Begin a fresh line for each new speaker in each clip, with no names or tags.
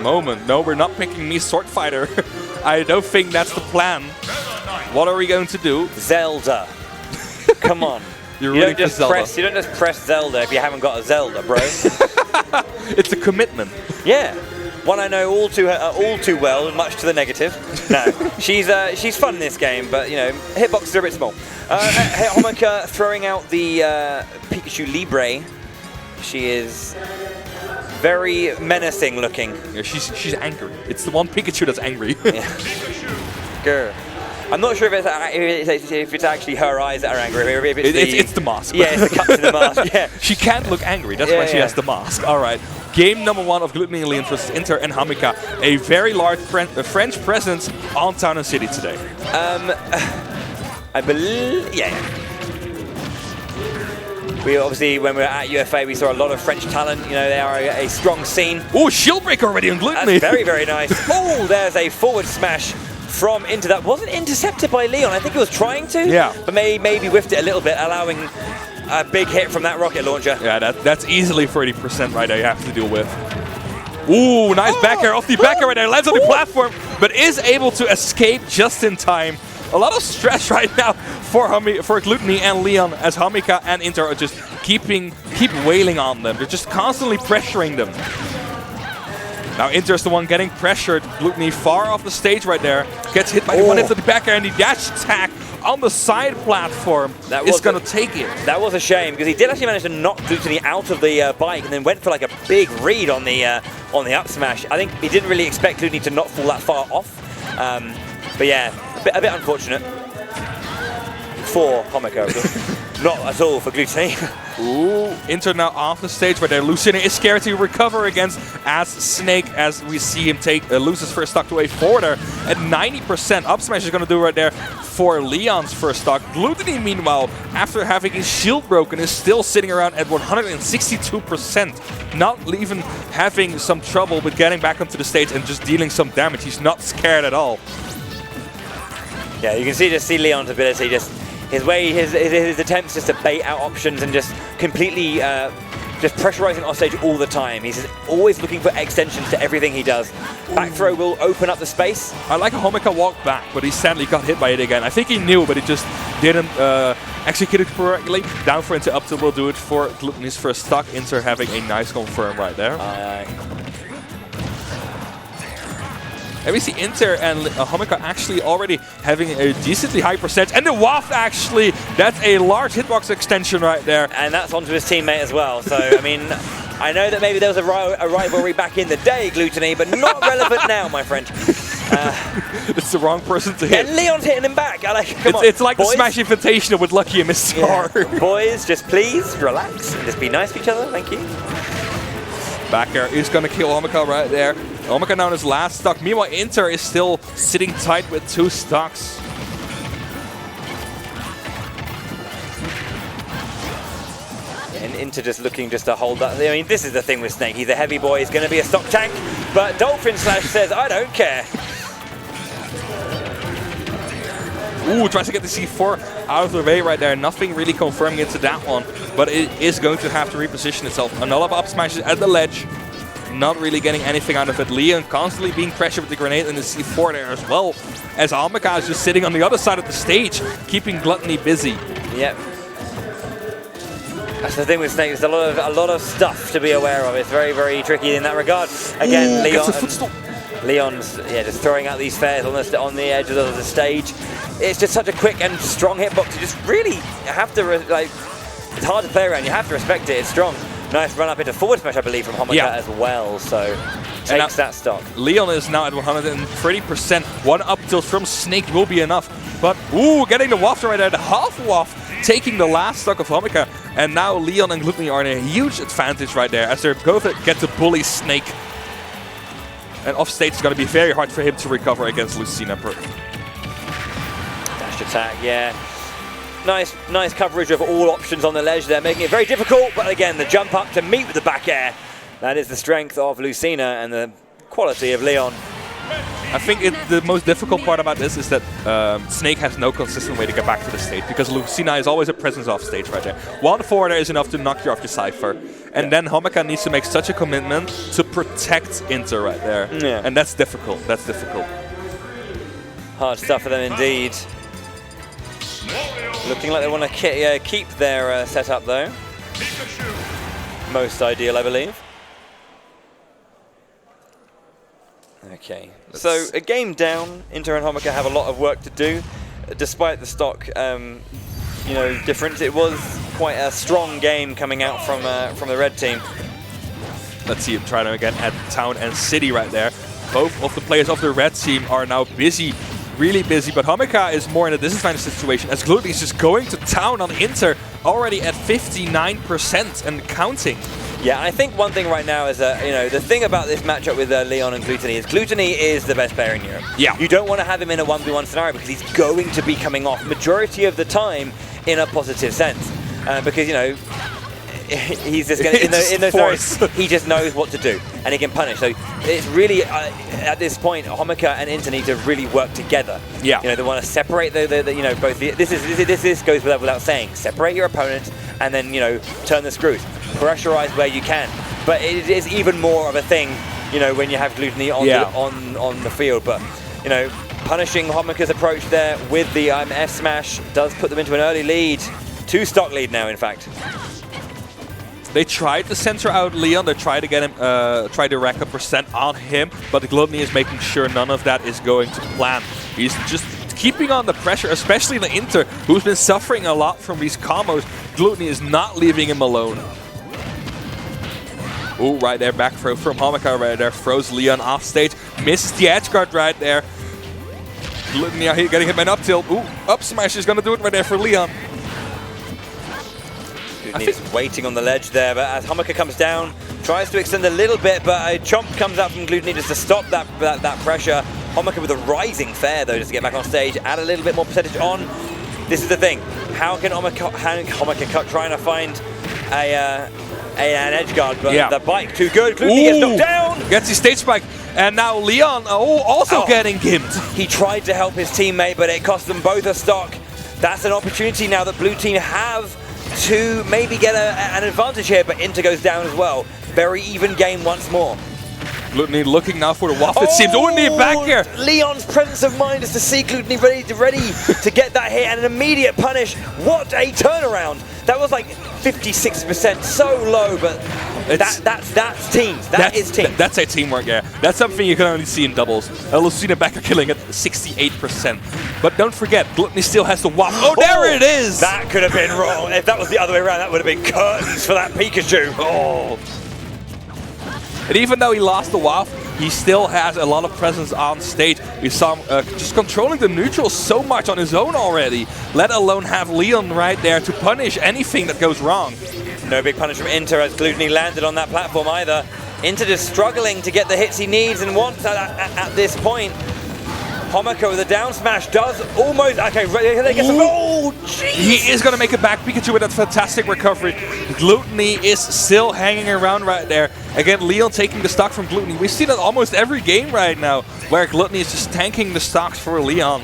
Moment. No, we're not picking me Sword Fighter. I don't think that's the plan. What are we going to do?
Zelda. Come on.
You
don't just press Zelda if you haven't got a Zelda, bro.
It's a commitment.
Yeah. One I know all too well, much to the negative. No, she's fun in this game, but you know, hitboxes are a bit small. Homika throwing out the Pikachu Libre. She is very menacing looking.
Yeah, she's angry. It's the one Pikachu that's angry.
Yeah. Grr. I'm not sure if it's actually her eyes that are angry. Or if
it's the mask.
Yeah, it's the cuts in the mask. Yeah.
She can't look angry. That's why she has the mask. All right. Game number 1 of Glutonny and Leon versus Inter and Homika. A very large French presence on Town and City today.
I believe, yeah. We obviously, when we were at UFA, we saw a lot of French talent. You know, they are a strong scene.
Oh, shield break already on Glutonny.
That's very, very nice. Oh, there's a forward smash from Inter that wasn't intercepted by Leon. I think it was trying to.
Yeah.
But maybe whiffed it a little bit, allowing a big hit from that rocket launcher.
Yeah, that's easily 30% right there you have to deal with. Ooh, nice back air off the back air right there. Lands on the platform, but is able to escape just in time. A lot of stress right now for Glutonny and Leon, as Homika and Inter are just keep wailing on them. They're just constantly pressuring them. Now Inter's the one getting pressured. Glutonny far off the stage right there. Gets hit by the one hit to the back air, and the dash attack on the side platform is going to take it.
That was a shame, because he did actually manage to knock Glutonny out of the bike and then went for like a big read on the up smash. I think he didn't really expect Glutonny to not fall that far off. But yeah, a bit unfortunate for Homika. Not at all for Glutonny.
Ooh, Inter now off the stage right there. Lucina is scared to recover against as Snake, as we see him lose his first stock to a forwarder at 90%. Up smash is going to do right there for Leon's first stock. Glutonny, meanwhile, after having his shield broken, is still sitting around at 162%. Not even having some trouble with getting back onto the stage and just dealing some damage. He's not scared at all.
Yeah, you can see Leon's ability, his attempts just to bait out options and just completely just pressurizing off stage all the time. He's always looking for extensions to everything he does. Back throw will open up the space.
I like Homika walk back, but he sadly got hit by it again. I think he knew, but he just didn't execute it correctly. Down for Inter, up to will do it for Glutonny's first stock. Inter having a nice confirm right there. And we see Inter and Homika actually already having a decently high percentage. And the waft actually, that's a large hitbox extension right there.
And that's onto his teammate as well. So, I mean, I know that maybe there was a rivalry back in the day, Glutonny, but not relevant now, my friend.
It's the wrong person to hit.
And Leon's hitting him back. Come on,
it's like
boys.
The Smash Invitational with Lucky and Mr. R.
Boys, just please relax and just be nice to each other. Thank you.
Back air is going to kill Homika right there. Homika now in his last stock. Meanwhile, Inter is still sitting tight with 2 stocks.
And Inter just looking to hold that. I mean, this is the thing with Snake. He's a heavy boy. He's going to be a stock tank. But Dolphin Slash says, I don't care.
Ooh, tries to get the C4 out of the way right there. Nothing really confirming into that one. But it is going to have to reposition itself. Another up smashes at the ledge. Not really getting anything out of it. Leon constantly being pressured with the grenade and the C4 there as well. As Homika is just sitting on the other side of the stage, keeping Glutonny busy.
Yep. That's the thing with Snake. There's a lot of stuff to be aware of. It's very, very tricky in that regard. Again, Leon's just throwing out these fares on the edges of the stage. It's just such a quick and strong hitbox. You just really have to it's hard to play around. You have to respect it. It's strong. Nice run up into forward smash, I believe, from Homika as well. So takes that stock.
Leon is now at 130%. One up tilt from Snake will be enough. But ooh, getting the waft right there, the half waft, taking the last stock of Homika. And now Leon and Glutonny are in a huge advantage right there, as they're both get to bully Snake. And off stage is going to be very hard for him to recover against Lucina.
Dash attack, yeah. Nice coverage of all options on the ledge there, making it very difficult. But again, the jump up to meet with the back air. That is the strength of Lucina and the quality of Leon.
I think the most difficult part about this is that Snake has no consistent way to get back to the stage, because Lucina is always a presence off stage right there. One forwarder is enough to knock you off your Cypher. And then Homika needs to make such a commitment to protect Inter right there.
Yeah.
And that's difficult. That's difficult.
Hard stuff for them indeed. Looking like they want to keep their setup though. Most ideal, I believe. Okay, so a game down. Inter and Homika have a lot of work to do, despite the stock, you know, difference. It was quite a strong game coming out from the red team.
Let's see him trying to again add Town and City right there. Both of the players of the red team are now busy, really busy, but Homika is more in a disadvantaged situation as Glutonny is just going to town on Inter, already at 59% and counting.
Yeah, I think one thing right now is that, you know, the thing about this matchup with Leon and Glutonny is the best player in Europe.
Yeah.
You don't want to have him in a 1v1 scenario because he's going to be coming off majority of the time in a positive sense. Because, you know, he's just going to, in those scenarios, he just knows what to do and he can punish. So it's really, at this point, Homika and Inter need to really work together.
Yeah.
You know, they want to separate the you know, both this goes without saying, separate your opponent and then, you know, turn the screws. Pressurize where you can. But it is even more of a thing, you know, when you have Glutonny on the field. But, you know, punishing Homika's approach there with the S smash does put them into an early lead. 2-stock lead now, in fact.
They tried to center out Leon, they tried to get him, try to rack a percent on him, but Glutonny is making sure none of that is going to plan. He's just keeping on the pressure, especially the Inter, who's been suffering a lot from these combos. Glutonny is not leaving him alone. Ooh, right there, back throw from Homika right there, throws Leon off stage, misses the edge guard right there. Glutonny getting hit by an up tilt. Ooh, up smash is gonna do it right there for Leon.
He's waiting on the ledge there, but as Homika comes down, tries to extend a little bit, but a chomp comes out from Glutonny just to stop that pressure. Homika with a rising fair though, just to get back on stage, add a little bit more percentage on. This is the thing, how can Homika trying to find an edge guard, but the bike too good. Glutonny gets knocked down.
Gets his stage spike, and now Leon also getting gimped.
He tried to help his teammate, but it cost them both a stock. That's an opportunity now that blue team have to maybe get an advantage here, but Inter goes down as well. Very even game once more.
Glutonny looking now for the waft, it seems. Oh, need back here.
Leon's presence of mind is to see Glutonny ready to get that hit and an immediate punish. What a turnaround. That was like 56%, so low, but that's teams. That's teams.
That's a teamwork, yeah. That's something you can only see in doubles. Lucina Becker killing at 68%. But don't forget, Glutonny still has the waft. Oh, there it is!
That could have been wrong. If that was the other way around, that would have been curtains for that Pikachu.
Oh. And even though he lost the waft, he still has a lot of presence on stage. We saw him just controlling the neutrals so much on his own already, let alone have Leon right there to punish anything that goes wrong.
No big punish from Inter as Glutonny landed on that platform either. Inter just struggling to get the hits he needs and wants at this point. Homika with a down smash does almost... Okay, they get some... Oh, jeez!
He is going to make it back. Pikachu with that fantastic recovery. Glutonny is still hanging around right there. Again, Leon taking the stock from Glutonny. We see that almost every game right now, where Glutonny is just tanking the stocks for Leon.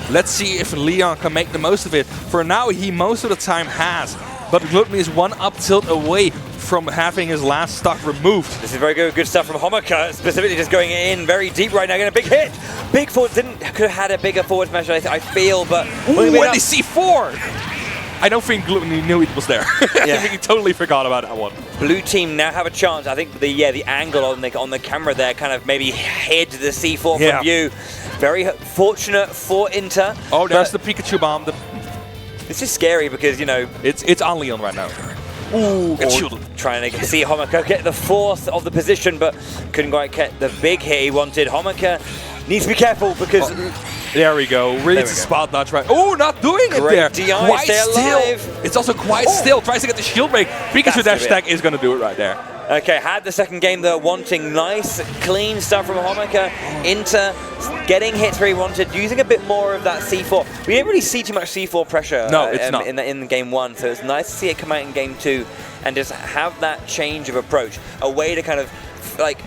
Let's see if Leon can make the most of it. For now, he most of the time has. But Glutonny is one up tilt away from having his last stock removed.
This is very good stuff from Homika, specifically just going in very deep right now, getting a big hit. Big forward, could have had a bigger forward smash, I feel, but...
Ooh, when they see 4! I don't think Glutonny knew it was there.
Yeah.
I think he totally forgot about that one.
Blue team now have a chance. I think the angle on the camera there kind of maybe hid the C4 from view. Very fortunate for Inter.
Oh, there's the Pikachu bomb.
This is scary because, you know...
It's on Leon right now. Ooh, get shielded.
Trying to see Homika get the fourth of the position, but couldn't quite get the big hit he wanted. Homika needs to be careful because...
There we go. Really to spot dodge right. Oh, not doing it there.
DI,
quite
stay alive.
Still. It's also quite still. Tries to get the shield break. Pikachu dash attack is going to do it right there.
Okay, had the second game though, wanting nice, clean stuff from Homika. Inter getting hits where he wanted, using a bit more of that C4. We didn't really see too much C4 pressure in game 1, so it's nice to see it come out in game 2 and just have that change of approach. A way to kind of like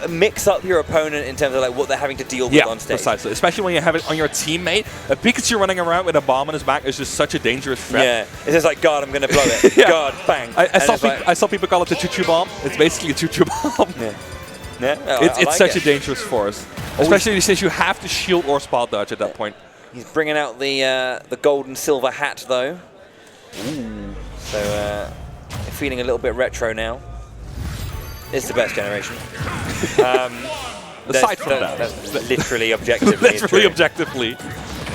mix up your opponent in terms of like what they're having to deal with on stage.
Precisely. Especially when you have it on your teammate. A Pikachu running around with a bomb on his back is just such a dangerous threat.
Yeah, it's just like, God, I'm going to blow it. God, bang.
I saw people call it the choo-choo bomb. It's basically a choo-choo bomb.
Yeah. Yeah,
it's such a dangerous force. Especially since you have to shield or spot dodge at that point.
He's bringing out the gold and silver hat, though. Ooh. So, feeling a little bit retro now. It's the best generation.
Aside from that.
That's literally, objectively.
Literally, objectively.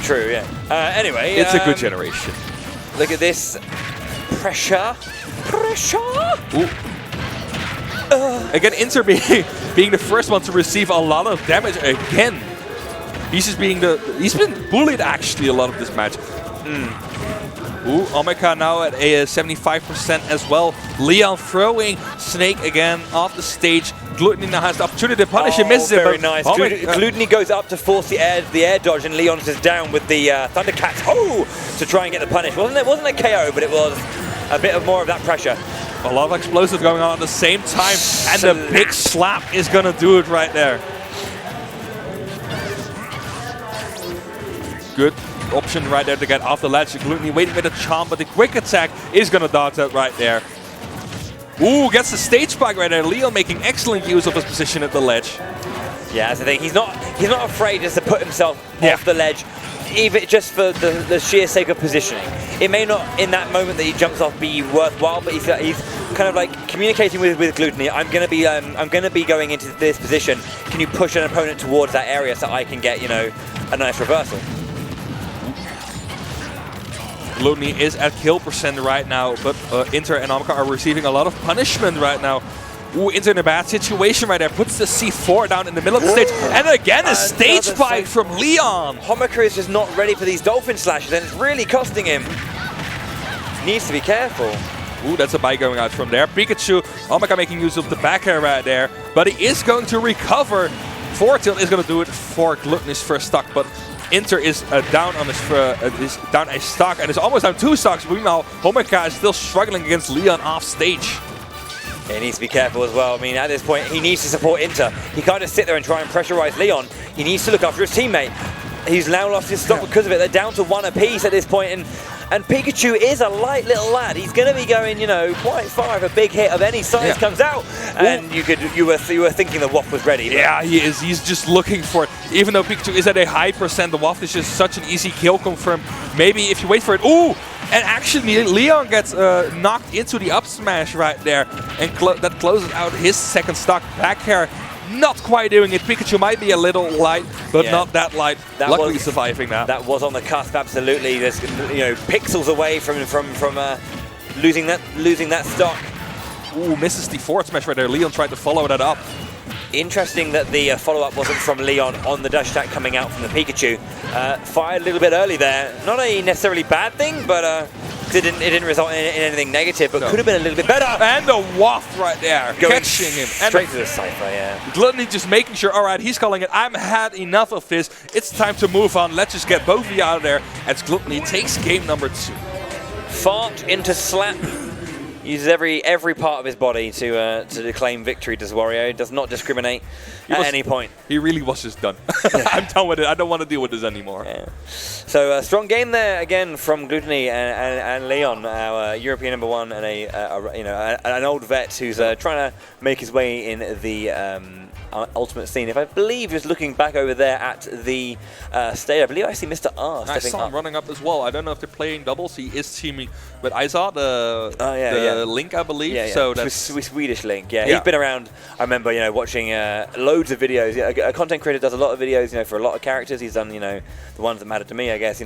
True, yeah. Anyway.
It's a good generation.
Look at this. Pressure.
Ooh. Again, Inter being the first one to receive a lot of damage again. He's been bullied actually a lot of this match. Ooh, Homika now at a 75% as well. Leon throwing Snake again off the stage. Glutonny now has the opportunity to punish him, misses it.
Very nice. Glutonny goes up to force the air dodge, and Leon is down with the Thundercats to try and get the punish. Wasn't a KO, but it was a bit more of that pressure.
A lot of explosives going on at the same time, and the big slap is going to do it right there. Good option right there to get off the ledge. Glutonny waiting with a charm, but the quick attack is going to dodge that right there. Ooh, gets the stage spike right there. Leon making excellent use of his position at the ledge.
Yeah, that's the thing. He's not afraid just to put himself off the ledge, even just for the sheer sake of positioning. It may not, in that moment that he jumps off, be worthwhile, but he's kind of like communicating with Glutonny. I'm gonna be going into this position. Can you push an opponent towards that area so I can get, you know, a nice reversal?
Glutonny is at kill percent right now, but Inter and Homika are receiving a lot of punishment right now. Ooh, Inter in a bad situation right there. Puts the C4 down in the middle of the stage. And again, a stage spike from Leon.
Homika is just not ready for these dolphin slashes, and it's really costing him. Needs to be careful.
Ooh, that's a bite going out from there. Pikachu, Homika making use of the back air right there. But he is going to recover. Fortilt is going to do it for Glutonny's first stock, but Inter is down on his down a stock and is almost down 2 stocks. Meanwhile, Homika is still struggling against Leon off stage.
Yeah, he needs to be careful as well. I mean, at this point, he needs to support Inter. He can't just sit there and try and pressurize Leon. He needs to look after his teammate. He's now lost his stock because of it. They're down to 1 apiece at this point, and Pikachu is a light little lad. He's going to be going, you know, quite far if a big hit of any size comes out. And you were thinking the waft was ready.
Yeah, he is. He's just looking for it. Even though Pikachu is at a high percent, the waft is just such an easy kill confirm. Maybe if you wait for it. Ooh! And actually, Leon gets knocked into the up smash right there, and that closes out his second stock. Back here, not quite doing it. Pikachu might be a little light, but not that light. Luckily surviving that.
That was on the cusp, absolutely. There's, you know, pixels away from losing that stock.
Ooh, misses the forward smash right there. Leon tried to follow that up.
Interesting that the follow-up wasn't from Leon on the dash attack coming out from the Pikachu. Fired a little bit early there. Not a necessarily bad thing, but it didn't result in anything negative, but could have been a little bit better.
And the waft right there, catching him.
Straight to the Cypher, yeah.
Glutonny just making sure, all right, he's calling it, I've had enough of this. It's time to move on. Let's just get both of you out of there as Glutonny takes game number 2.
Fart into slap. Uses every part of his body to claim victory, does Wario. Does not discriminate at any point.
He really was just done. I'm done with it. I don't want to deal with this anymore.
Yeah. So strong game there again from Glutonny and Leon, our European #1 and an old vet who's trying to make his way in the Ultimate Scene. If I believe he was looking back over there at the stage, I believe I see Mr. R stepping up.
I saw him running up as well. I don't know if they're playing doubles. He is teaming, but I saw the Link, I believe.
Yeah, yeah.
So that's
Swedish Link. Yeah, he's been around. I remember, you know, watching loads of videos. A content creator does a lot of videos, you know, for a lot of characters. He's done, you know, the ones that matter to me, I guess. You know.